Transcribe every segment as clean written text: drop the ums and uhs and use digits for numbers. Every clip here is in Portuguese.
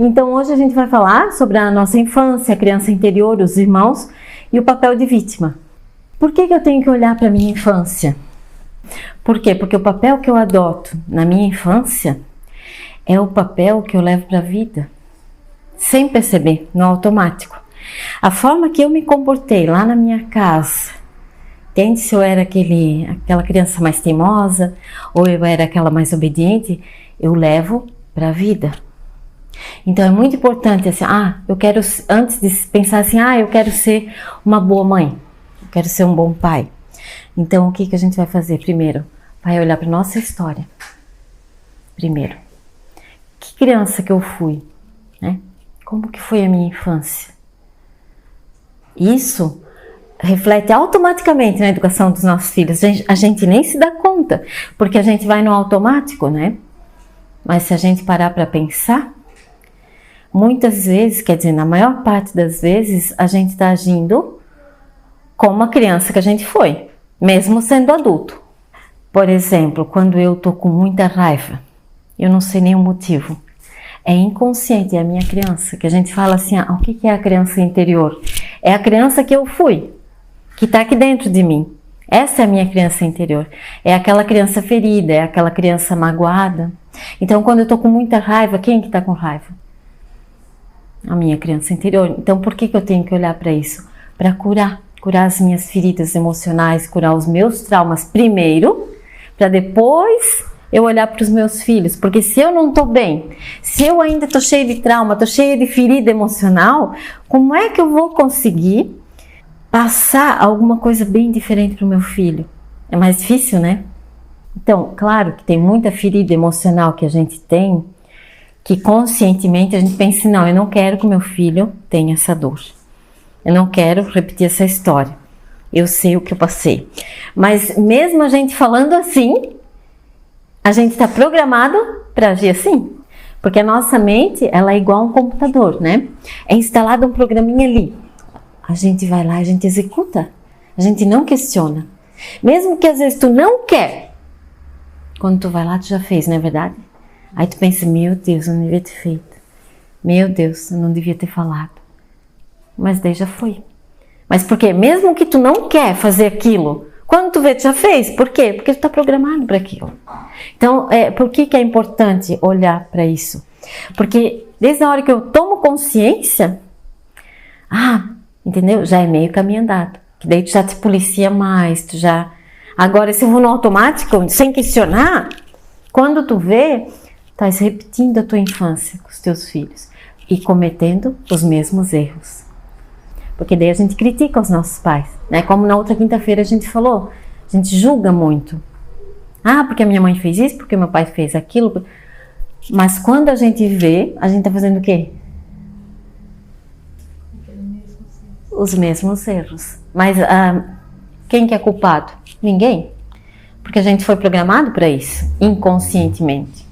Então hoje a gente vai falar sobre a nossa infância, a criança interior, os irmãos e o papel de vítima. Por que eu tenho que olhar para a minha infância? Por quê? Porque o papel que eu adoto na minha infância é o papel que eu levo para a vida, sem perceber, no automático. A forma que eu me comportei lá na minha casa, entende? Se eu era aquela criança mais teimosa, ou eu era aquela mais obediente, eu levo para a vida. Então é muito importante assim, eu quero, antes de pensar assim, eu quero ser uma boa mãe, eu quero ser um bom pai. Então o que a gente vai fazer primeiro? Vai olhar para nossa história. Primeiro, que criança que eu fui, né? Como que foi a minha infância? Isso reflete automaticamente na educação dos nossos filhos. A gente nem se dá conta, porque a gente vai no automático, né? Mas se a gente parar para pensar, muitas vezes, quer dizer, na maior parte das vezes, a gente está agindo como a criança que a gente foi, mesmo sendo adulto. Por exemplo, quando eu tô com muita raiva, eu não sei nem o motivo. É inconsciente, é a minha criança, que a gente fala assim, o que é a criança interior? É a criança que eu fui, que está aqui dentro de mim. Essa é a minha criança interior. É aquela criança ferida, é aquela criança magoada. Então, quando eu tô com muita raiva, quem que tá com raiva? A minha criança interior. Então, por que eu tenho que olhar para isso? Para curar as minhas feridas emocionais, curar os meus traumas primeiro, para depois eu olhar para os meus filhos, porque se eu não estou bem, se eu ainda estou cheia de trauma, estou cheia de ferida emocional, como é que eu vou conseguir passar alguma coisa bem diferente para o meu filho? É mais difícil, né? Então, claro que tem muita ferida emocional que a gente tem, que conscientemente a gente pensa, não, eu não quero que o meu filho tenha essa dor. Eu não quero repetir essa história. Eu sei o que eu passei. Mas mesmo a gente falando assim, a gente está programado para agir assim. Porque a nossa mente, ela é igual a um computador, né? É instalado um programinha ali. A gente vai lá, a gente executa. A gente não questiona. Mesmo que às vezes tu não quer. Quando tu vai lá, tu já fez, não é verdade? Aí tu pensa, meu Deus, eu não devia ter feito. Meu Deus, eu não devia ter falado. Mas daí já foi. Mas por quê? Mesmo que tu não quer fazer aquilo, quando tu vê, tu já fez. Por quê? Porque tu está programado para aquilo. Então, por que é importante olhar para isso? Porque desde a hora que eu tomo consciência, entendeu? Já é meio caminho andado. Que daí tu já te policia mais, tu já... Agora, se eu vou no automático, sem questionar, quando tu vê, estás repetindo a tua infância com os teus filhos e cometendo os mesmos erros. Porque daí a gente critica os nossos pais, né? Como na outra quinta-feira a gente falou, a gente julga muito. Porque a minha mãe fez isso, porque meu pai fez aquilo. Mas quando a gente vê, a gente tá fazendo o quê? Os mesmos erros. Mas quem que é culpado? Ninguém. Porque a gente foi programado para isso, inconscientemente.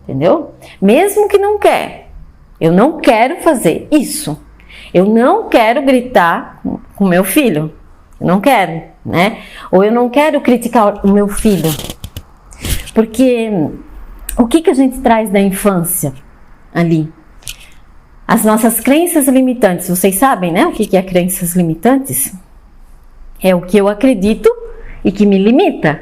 Entendeu? Mesmo que não quer. Eu não quero fazer isso. Eu não quero gritar com meu filho. Eu não quero, né? Ou eu não quero criticar o meu filho. Porque o que a gente traz da infância ali? As nossas crenças limitantes. Vocês sabem, né? O que é crenças limitantes? É o que eu acredito e que me limita.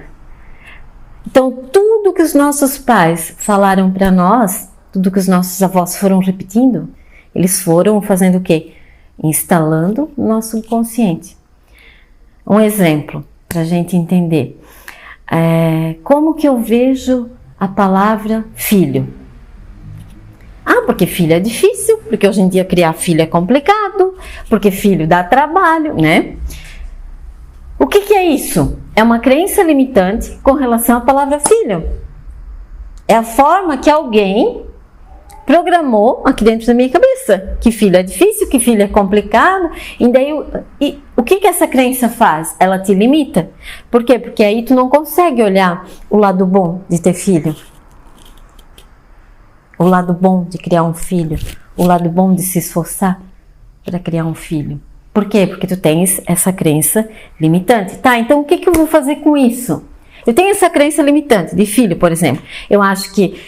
Então, tudo que os nossos pais falaram para nós, tudo que os nossos avós foram repetindo, eles foram fazendo o quê? Instalando no nosso subconsciente. Um exemplo para a gente entender. Como que eu vejo a palavra filho? Porque filho é difícil, porque hoje em dia criar filho é complicado, porque filho dá trabalho, né? O que é isso? É uma crença limitante com relação à palavra filho. É a forma que alguém programou aqui dentro da minha cabeça, que filho é difícil, que filho é complicado, e o que essa crença faz? Ela te limita. Por quê? Porque aí tu não consegue olhar o lado bom de ter filho, o lado bom de criar um filho, o lado bom de se esforçar para criar um filho. Por quê? Porque tu tens essa crença limitante. Tá, então o que eu vou fazer com isso? Eu tenho essa crença limitante de filho, por exemplo. Eu acho que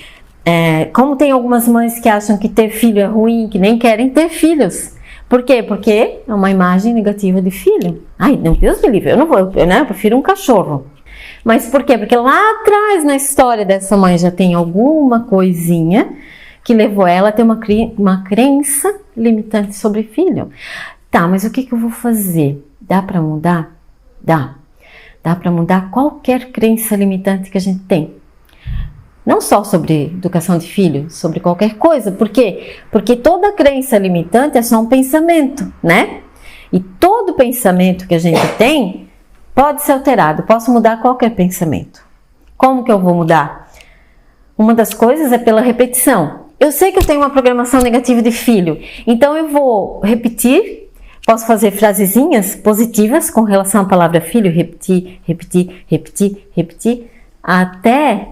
Como tem algumas mães que acham que ter filho é ruim, que nem querem ter filhos. Por quê? Porque é uma imagem negativa de filho. Ai, não, Deus me livre, eu prefiro um cachorro. Mas por quê? Porque lá atrás na história dessa mãe já tem alguma coisinha que levou ela a ter uma crença limitante sobre filho. Tá, mas o que eu vou fazer? Dá para mudar? Dá. Dá para mudar qualquer crença limitante que a gente tem. Não só sobre educação de filho, sobre qualquer coisa. Por quê? Porque toda crença limitante é só um pensamento, né? E todo pensamento que a gente tem pode ser alterado. Posso mudar qualquer pensamento. Como que eu vou mudar? Uma das coisas é pela repetição. Eu sei que eu tenho uma programação negativa de filho, então eu vou repetir. Posso fazer frasezinhas positivas com relação à palavra filho, repetir, repetir, repetir, repetir, até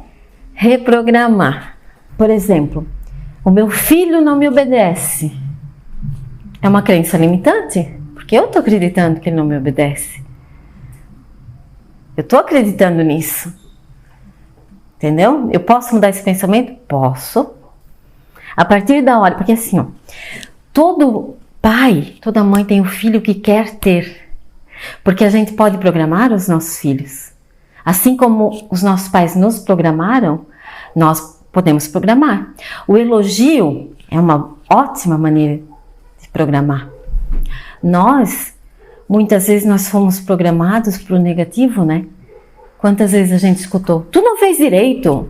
reprogramar. Por exemplo, o meu filho não me obedece. É uma crença limitante? Porque eu estou acreditando que ele não me obedece. Eu estou acreditando nisso. Entendeu? Eu posso mudar esse pensamento? Posso. A partir da hora, porque assim, ó, todo pai, toda mãe tem um filho que quer ter. Porque a gente pode programar os nossos filhos. Assim como os nossos pais nos programaram, nós podemos programar. O elogio é uma ótima maneira de programar. Muitas vezes nós fomos programados para o negativo, né? Quantas vezes a gente escutou: tu não fez direito,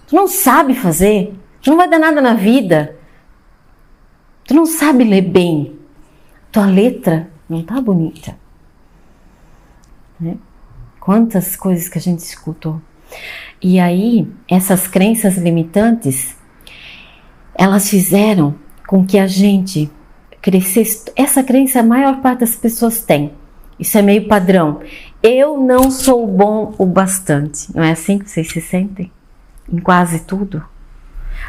tu não sabe fazer, tu não vai dar nada na vida, tu não sabe ler bem, tua letra não tá bonita, né? Quantas coisas que a gente escutou. E aí, essas crenças limitantes, elas fizeram com que a gente crescesse. Essa crença a maior parte das pessoas tem. Isso é meio padrão. Eu não sou bom o bastante. Não é assim que vocês se sentem? Em quase tudo.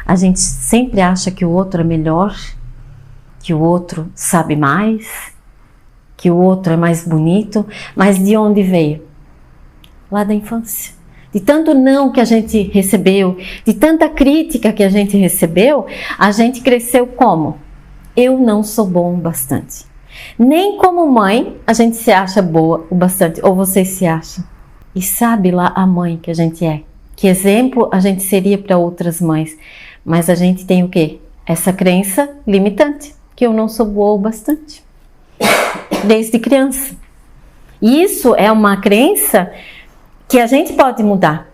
A gente sempre acha que o outro é melhor, que o outro sabe mais, que o outro é mais bonito. Mas de onde veio? Lá da infância. De tanto não que a gente recebeu, de tanta crítica que a gente recebeu, a gente cresceu como? Eu não sou bom o bastante. Nem como mãe a gente se acha boa o bastante, ou você se acha. E sabe lá a mãe que a gente é? Que exemplo a gente seria para outras mães? Mas a gente tem o quê? Essa crença limitante, que eu não sou boa o bastante. Desde criança. E isso é uma crença que a gente pode mudar.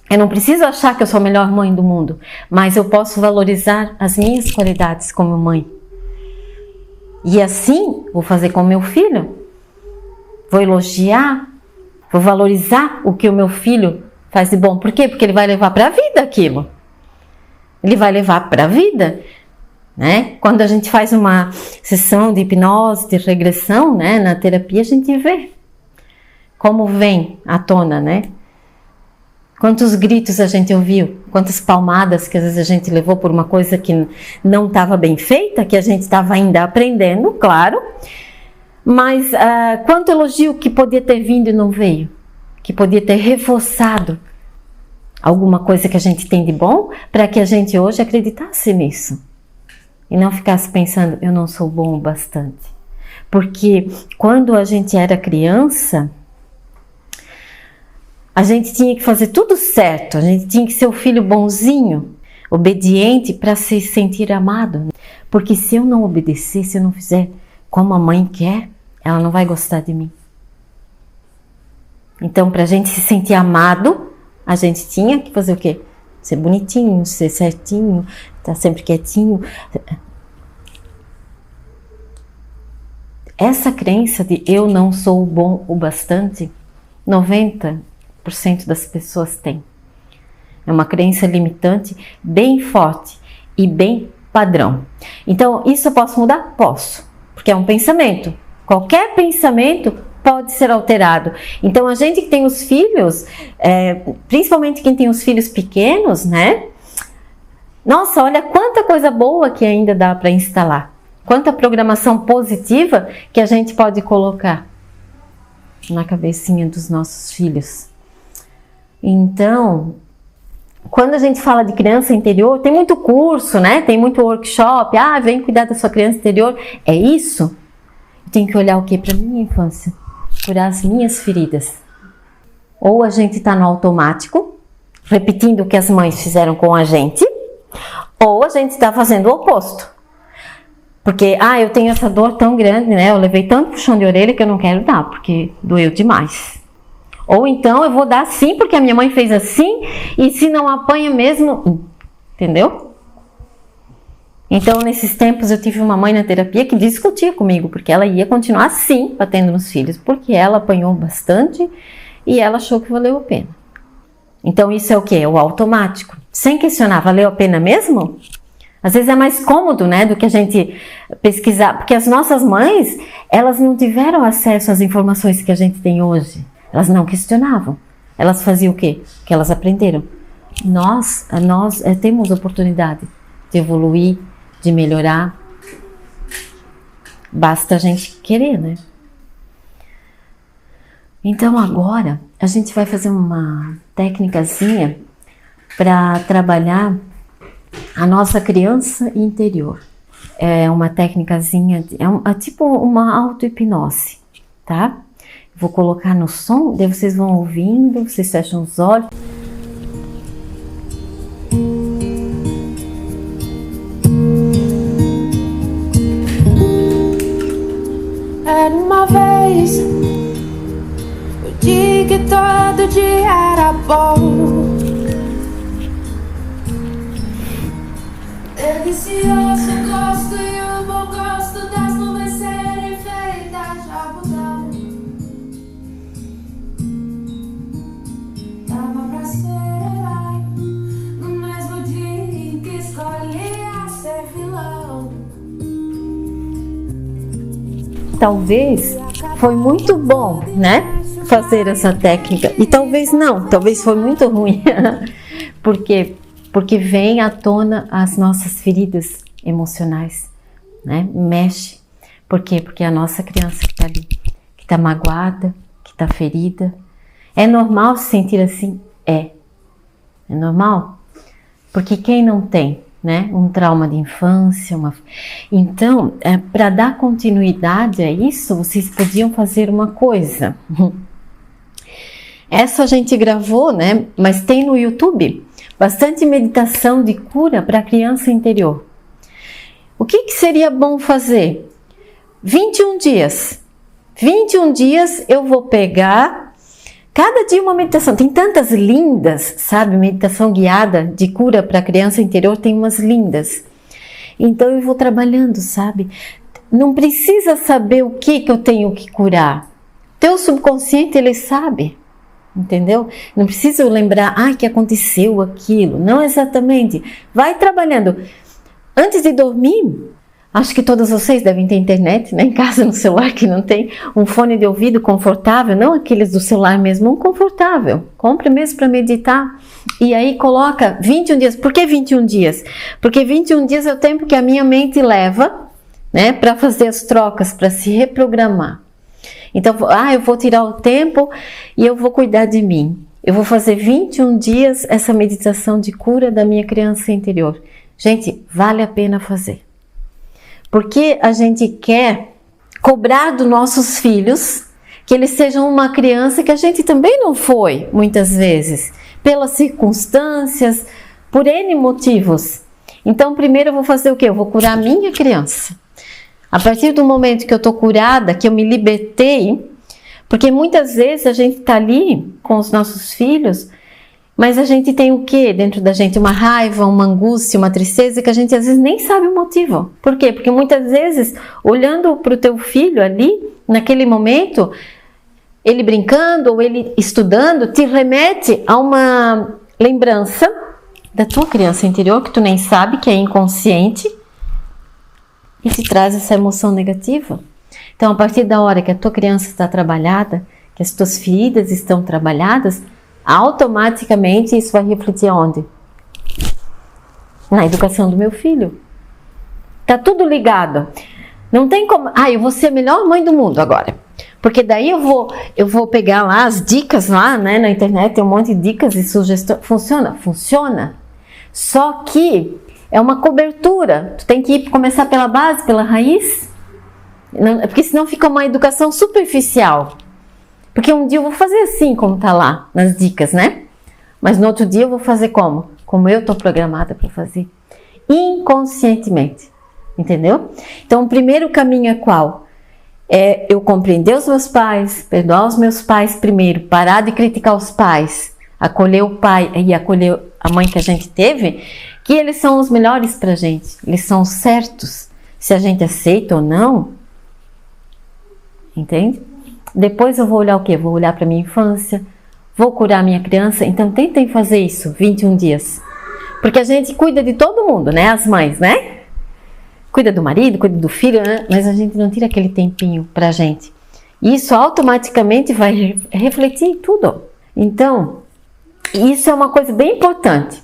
Eu não preciso achar que eu sou a melhor mãe do mundo, mas eu posso valorizar as minhas qualidades como mãe. E assim, vou fazer com o meu filho. Vou elogiar, vou valorizar o que o meu filho faz de bom. Por quê? Porque ele vai levar para a vida aquilo. Ele vai levar para a vida, né? Quando a gente faz uma sessão de hipnose, de regressão, né, na terapia, a gente vê como vem à tona, né? Quantos gritos a gente ouviu, quantas palmadas que às vezes a gente levou por uma coisa que não estava bem feita, que a gente estava ainda aprendendo, claro. Mas quanto elogio que podia ter vindo e não veio, que podia ter reforçado alguma coisa que a gente tem de bom, para que a gente hoje acreditasse nisso. E não ficasse pensando, eu não sou bom o bastante. Porque quando a gente era criança, a gente tinha que fazer tudo certo, a gente tinha que ser o filho bonzinho, obediente para se sentir amado. Porque se eu não obedecer, se eu não fizer como a mãe quer, ela não vai gostar de mim. Então, para a gente se sentir amado, a gente tinha que fazer o quê? Ser bonitinho, ser certinho, estar sempre quietinho. Essa crença de eu não sou bom o bastante, 90% das pessoas têm. É uma crença limitante bem forte e bem padrão. Então, isso eu posso mudar? Posso, porque é um pensamento. Qualquer pensamento pode ser alterado. Então, a gente que tem os filhos, principalmente quem tem os filhos pequenos, né? Nossa, olha quanta coisa boa que ainda dá para instalar. Quanta programação positiva que a gente pode colocar na cabecinha dos nossos filhos. Então, quando a gente fala de criança interior, tem muito curso, né? Tem muito workshop. Vem cuidar da sua criança interior. É isso? Eu tenho que olhar o que para minha infância? Curar as minhas feridas. Ou a gente está no automático, repetindo o que as mães fizeram com a gente, ou a gente está fazendo o oposto. Porque, eu tenho essa dor tão grande, né? Eu levei tanto puxão de orelha que eu não quero dar, porque doeu demais. Ou então eu vou dar sim, porque a minha mãe fez assim, e se não apanha mesmo, entendeu? Então, nesses tempos, eu tive uma mãe na terapia que discutia comigo, porque ela ia continuar assim, batendo nos filhos, porque ela apanhou bastante e ela achou que valeu a pena. Então, isso é o quê? O automático. Sem questionar, valeu a pena mesmo? Às vezes é mais cômodo, né, do que a gente pesquisar, porque as nossas mães, elas não tiveram acesso às informações que a gente tem hoje. Elas não questionavam. Elas faziam o quê? O que elas aprenderam. Nós temos oportunidade de evoluir, de melhorar. Basta a gente querer, né? Então agora a gente vai fazer uma técnicazinha para trabalhar a nossa criança interior. É uma técnicazinha, é tipo uma auto-hipnose, tá? Vou colocar no som, daí vocês vão ouvindo, vocês fecham os olhos. Era uma vez, o dia que todo dia era bom. Delicioso gosto e o bom gosto das nuvens serem feitas de algodão. Dava pra ser herói no mesmo dia em que escolhia ser vilão. Talvez foi muito bom, né, fazer essa técnica, e talvez não, talvez foi muito ruim. Por quê? Porque vem à tona as nossas feridas emocionais, né? Mexe. Por quê? Porque a nossa criança que está ali, que está magoada, que está ferida. É normal se sentir assim? É normal? Porque quem não tem, né, um trauma de infância, Então, para dar continuidade a isso, vocês podiam fazer uma coisa. Essa a gente gravou, né, mas tem no YouTube bastante meditação de cura para a criança interior. O que seria bom fazer? 21 dias. 21 dias eu vou pegar cada dia uma meditação. Tem tantas lindas, sabe? Meditação guiada de cura para a criança interior, tem umas lindas. Então eu vou trabalhando, sabe? Não precisa saber o que eu tenho que curar. Teu subconsciente, ele sabe. Entendeu? Não precisa lembrar, que aconteceu aquilo. Não exatamente. Vai trabalhando. Antes de dormir, acho que todos vocês devem ter internet, né? Em casa, no celular, que não tem um fone de ouvido confortável, não aqueles do celular mesmo, um confortável. Compre mesmo para meditar. E aí coloca 21 dias. Por que 21 dias? Porque 21 dias é o tempo que a minha mente leva, né, para fazer as trocas, para se reprogramar. Então, eu vou tirar o tempo e eu vou cuidar de mim. Eu vou fazer 21 dias essa meditação de cura da minha criança interior. Gente, vale a pena fazer. Porque a gente quer cobrar dos nossos filhos que eles sejam uma criança que a gente também não foi, muitas vezes, pelas circunstâncias, por N motivos. Então, primeiro eu vou fazer o quê? Eu vou curar a minha criança. A partir do momento que eu estou curada, que eu me libertei, porque muitas vezes a gente está ali com os nossos filhos, mas a gente tem o quê dentro da gente? Uma raiva, uma angústia, uma tristeza que a gente às vezes nem sabe o motivo. Por quê? Porque muitas vezes, olhando para o teu filho ali, naquele momento, ele brincando ou ele estudando, te remete a uma lembrança da tua criança interior, que tu nem sabe, que é inconsciente, e te traz essa emoção negativa. Então, a partir da hora que a tua criança está trabalhada, que as tuas feridas estão trabalhadas, automaticamente isso vai refletir aonde? Na educação do meu filho. Tá tudo ligado. Não tem como, eu vou ser a melhor mãe do mundo agora. Porque daí eu vou pegar lá as dicas lá, né, na internet, tem um monte de dicas e sugestões. Funciona? Funciona. Só que é uma cobertura. Tu tem que começar pela base, pela raiz. Não, porque senão fica uma educação superficial. Porque um dia eu vou fazer assim, como tá lá nas dicas, né? Mas no outro dia eu vou fazer como? Como eu tô programada para fazer. Inconscientemente. Entendeu? Então o primeiro caminho é qual? É eu compreender os meus pais, perdoar os meus pais primeiro, parar de criticar os pais, acolher o pai e acolher a mãe que a gente teve, que eles são os melhores pra gente, eles são certos, se a gente aceita ou não, entende? Depois eu vou olhar o quê? Vou olhar pra minha infância, vou curar minha criança, então tentem fazer isso, 21 dias, porque a gente cuida de todo mundo, né, as mães, né? Cuida do marido, cuida do filho, né? Mas a gente não tira aquele tempinho pra gente. Isso automaticamente vai refletir em tudo. Então, isso é uma coisa bem importante.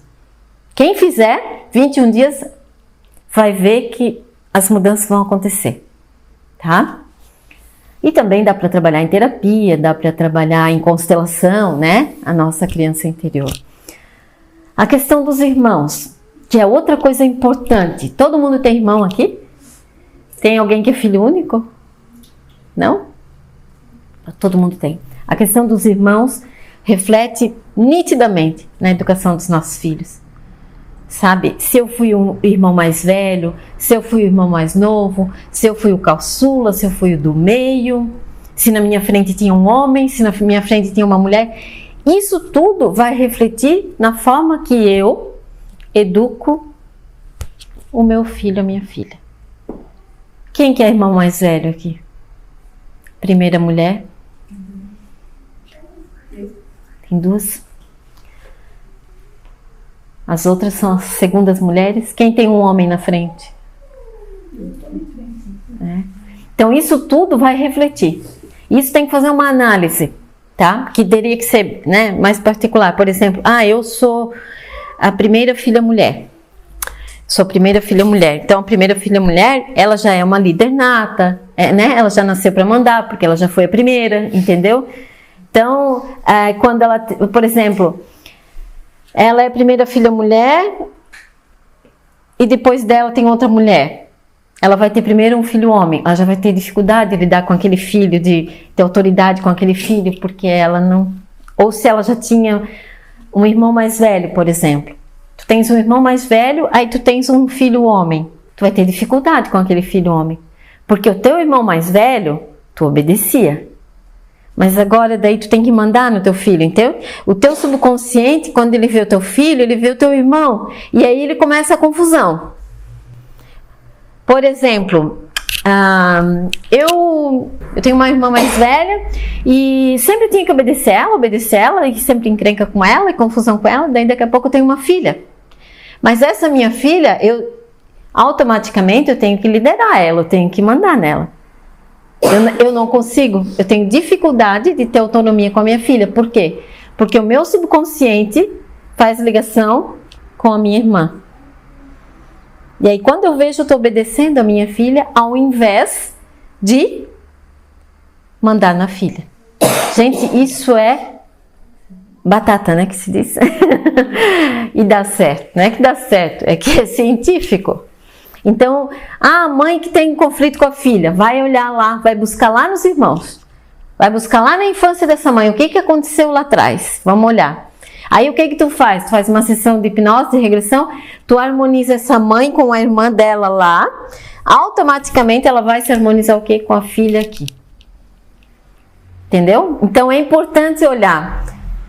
Quem fizer 21 dias vai ver que as mudanças vão acontecer, tá? E também dá para trabalhar em terapia, dá para trabalhar em constelação, né? A nossa criança interior. A questão dos irmãos, que é outra coisa importante. Todo mundo tem irmão aqui? Tem alguém que é filho único? Não? Todo mundo tem. A questão dos irmãos reflete nitidamente na educação dos nossos filhos. Sabe? Se eu fui o irmão mais velho, se eu fui o irmão mais novo, se eu fui o caçula, se eu fui o do meio, se na minha frente tinha um homem, se na minha frente tinha uma mulher. Isso tudo vai refletir na forma que eu educo o meu filho, a minha filha. Quem que é irmão mais velho aqui? Primeira mulher? Tem duas. As outras são as segundas mulheres. Quem tem um homem na frente? Então isso tudo vai refletir. Isso tem que fazer uma análise, tá? Que teria que ser, né, mais particular. Por exemplo, eu sou a primeira filha mulher. Sou a primeira filha mulher. Então, a primeira filha mulher, ela já é uma líder nata, né? Ela já nasceu para mandar, porque ela já foi a primeira, entendeu? Então, quando ela, por exemplo, ela é a primeira filha mulher e depois dela tem outra mulher. Ela vai ter primeiro um filho homem. Ela já vai ter dificuldade de lidar com aquele filho, de ter autoridade com aquele filho, porque ela não... Ou se ela já tinha um irmão mais velho, por exemplo. Tu tens um irmão mais velho, aí tu tens um filho homem. Tu vai ter dificuldade com aquele filho homem. Porque o teu irmão mais velho, tu obedecia. Mas agora daí tu tem que mandar no teu filho, entendeu? O teu subconsciente, quando ele vê o teu filho, ele vê o teu irmão. E aí ele começa a confusão. Por exemplo, eu tenho uma irmã mais velha e sempre tinha que obedecer ela, e sempre encrenca com ela e confusão com ela, daí daqui a pouco eu tenho uma filha. Mas essa minha filha, automaticamente eu tenho que liderar ela, eu tenho que mandar nela. Eu não consigo, eu tenho dificuldade de ter autonomia com a minha filha. Por quê? Porque o meu subconsciente faz ligação com a minha irmã. E aí quando eu vejo, eu estou obedecendo a minha filha ao invés de mandar na filha. Gente, isso é batata, né, que se diz? E dá certo, não é que dá certo, é que é científico. Então, a mãe que tem conflito com a filha, vai olhar lá, vai buscar lá nos irmãos, vai buscar lá na infância dessa mãe, o que aconteceu lá atrás, vamos olhar. Aí o que tu faz? Tu faz uma sessão de hipnose, de regressão, tu harmoniza essa mãe com a irmã dela lá, automaticamente ela vai se harmonizar o quê? Com a filha aqui. Entendeu? Então é importante olhar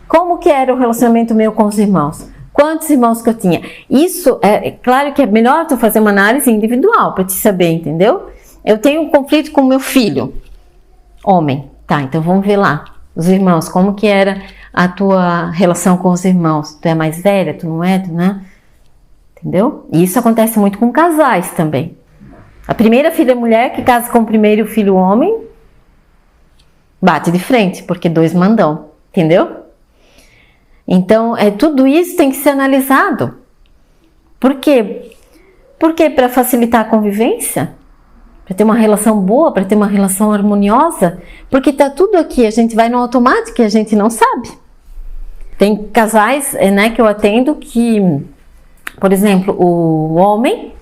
como que era o relacionamento meu com os irmãos. Quantos irmãos que eu tinha? Isso, é claro que é melhor tu fazer uma análise individual para te saber, entendeu? Eu tenho um conflito com meu filho, homem. Tá, então vamos ver lá. Os irmãos, como que era a tua relação com os irmãos? Tu é mais velha, tu não é, né? Entendeu? E isso acontece muito com casais também. A primeira filha mulher que casa com o primeiro filho homem, bate de frente, porque dois mandam, entendeu? Então, tudo isso tem que ser analisado. Por quê? Porque para facilitar a convivência, para ter uma relação boa, para ter uma relação harmoniosa, porque tá tudo aqui, a gente vai no automático e a gente não sabe. Tem casais, né, que eu atendo que, por exemplo, o homem,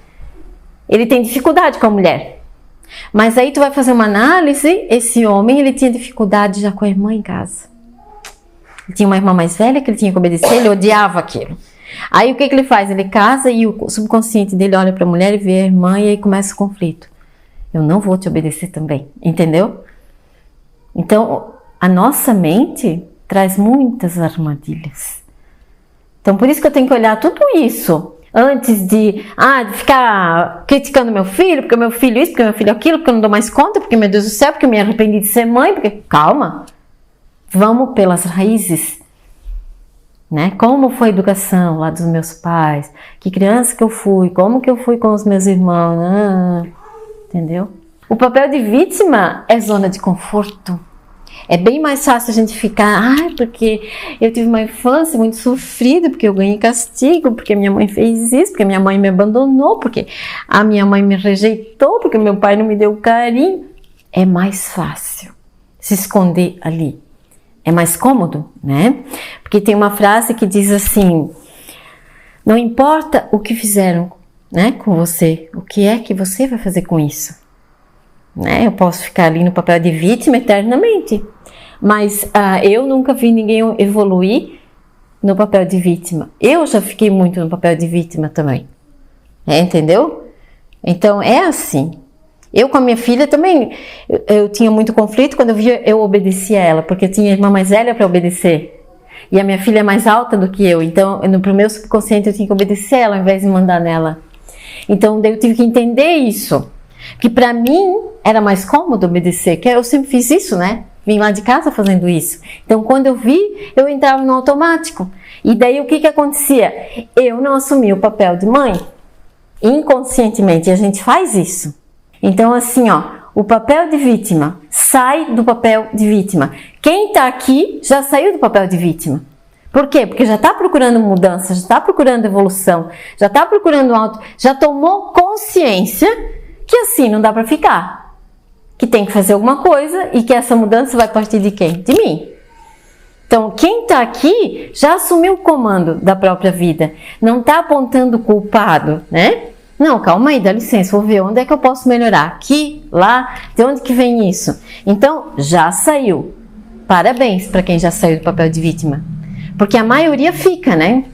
ele tem dificuldade com a mulher. Mas aí tu vai fazer uma análise, esse homem, ele tinha dificuldade já com a irmã em casa. Ele tinha uma irmã mais velha que ele tinha que obedecer, ele odiava aquilo. Aí o que ele faz? Ele casa e o subconsciente dele olha para a mulher e vê a irmã e aí começa o conflito. Eu não vou te obedecer também, entendeu? Então, a nossa mente traz muitas armadilhas. Então, por isso que eu tenho que olhar tudo isso antes de ficar criticando meu filho, porque meu filho isso, porque meu filho aquilo, porque eu não dou mais conta, porque meu Deus do céu, porque eu me arrependi de ser mãe, porque... Calma! Vamos pelas raízes, né? Como foi a educação lá dos meus pais? Que criança que eu fui? Como que eu fui com os meus irmãos? Entendeu? O papel de vítima é zona de conforto. É bem mais fácil a gente ficar, porque eu tive uma infância muito sofrida, porque eu ganhei castigo, porque minha mãe fez isso, porque minha mãe me abandonou, porque a minha mãe me rejeitou, porque meu pai não me deu carinho. É mais fácil se esconder ali. É mais cômodo, né? Porque tem uma frase que diz assim, não importa o que fizeram, né, com você, o que é que você vai fazer com isso? Né? Eu posso ficar ali no papel de vítima eternamente, mas eu nunca vi ninguém evoluir no papel de vítima. Eu já fiquei muito no papel de vítima também, entendeu? Então é assim. Eu com a minha filha também, eu tinha muito conflito quando eu obedecia a ela, porque eu tinha irmã mais velha para obedecer. E a minha filha é mais alta do que eu, então pro meu subconsciente eu tinha que obedecer ela ao invés de mandar nela. Então eu tive que entender isso, que para mim era mais cômodo obedecer, que eu sempre fiz isso, né? Vim lá de casa fazendo isso. Então quando eu vi, eu entrava no automático. E daí o que acontecia? Eu não assumia o papel de mãe, inconscientemente, e a gente faz isso. Então assim, o papel de vítima, sai do papel de vítima. Quem tá aqui já saiu do papel de vítima. Por quê? Porque já está procurando mudança, já está procurando evolução, já está procurando já tomou consciência que assim não dá para ficar. Que tem que fazer alguma coisa e que essa mudança vai partir de quem? De mim. Então, quem está aqui já assumiu o comando da própria vida. Não está apontando o culpado, né? Não, calma aí, dá licença, vou ver onde é que eu posso melhorar. Aqui, lá, de onde que vem isso? Então, já saiu. Parabéns para quem já saiu do papel de vítima. Porque a maioria fica, né?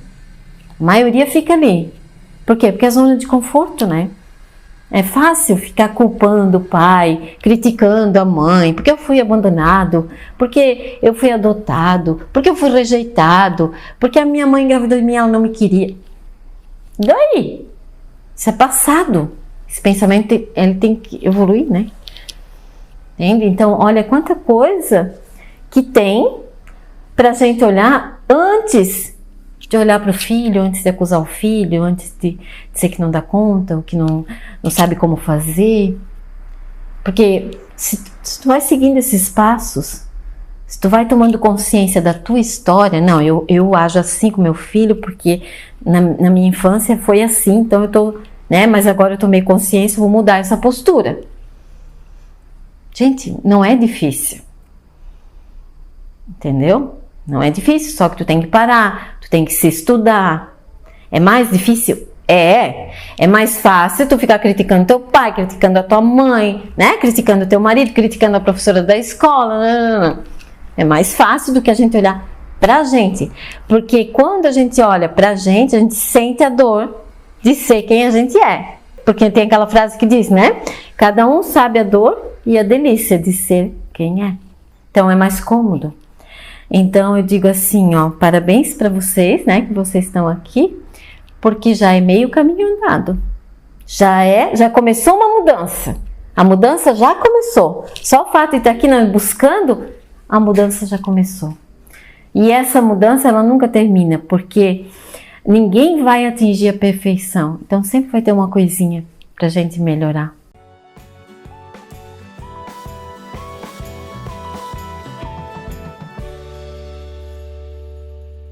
A maioria fica ali. Por quê? Porque é zona de conforto, né? É fácil ficar culpando o pai, criticando a mãe, porque eu fui abandonado, porque eu fui adotado, porque eu fui rejeitado, porque a minha mãe engravidou de mim e ela não me queria. E daí? Isso é passado. Esse pensamento ele tem que evoluir, né? Entende? Então, olha quanta coisa que tem pra gente olhar antes de olhar para o filho, antes de acusar o filho, antes de dizer que não dá conta, ou que não sabe como fazer. Porque se tu vai seguindo esses passos, se tu vai tomando consciência da tua história, não, eu ajo assim com meu filho porque na minha infância foi assim, então eu tô, né, mas agora eu tomei consciência, vou mudar essa postura. Gente, não é difícil. Entendeu? Não é difícil, só que tu tem que parar, tu tem que se estudar. É mais difícil? É mais fácil tu ficar criticando teu pai, criticando a tua mãe, né? Criticando teu marido, criticando a professora da escola. Não. É mais fácil do que a gente olhar pra gente. Porque quando a gente olha pra gente, a gente sente a dor de ser quem a gente é. Porque tem aquela frase que diz, né? Cada um sabe a dor e a delícia de ser quem é. Então é mais cômodo. Então eu digo assim, parabéns para vocês, né, que vocês estão aqui, porque já é meio caminho andado. Já começou uma mudança. A mudança já começou. Só o fato de estar aqui buscando, a mudança já começou. E essa mudança ela nunca termina, porque ninguém vai atingir a perfeição. Então sempre vai ter uma coisinha pra gente melhorar.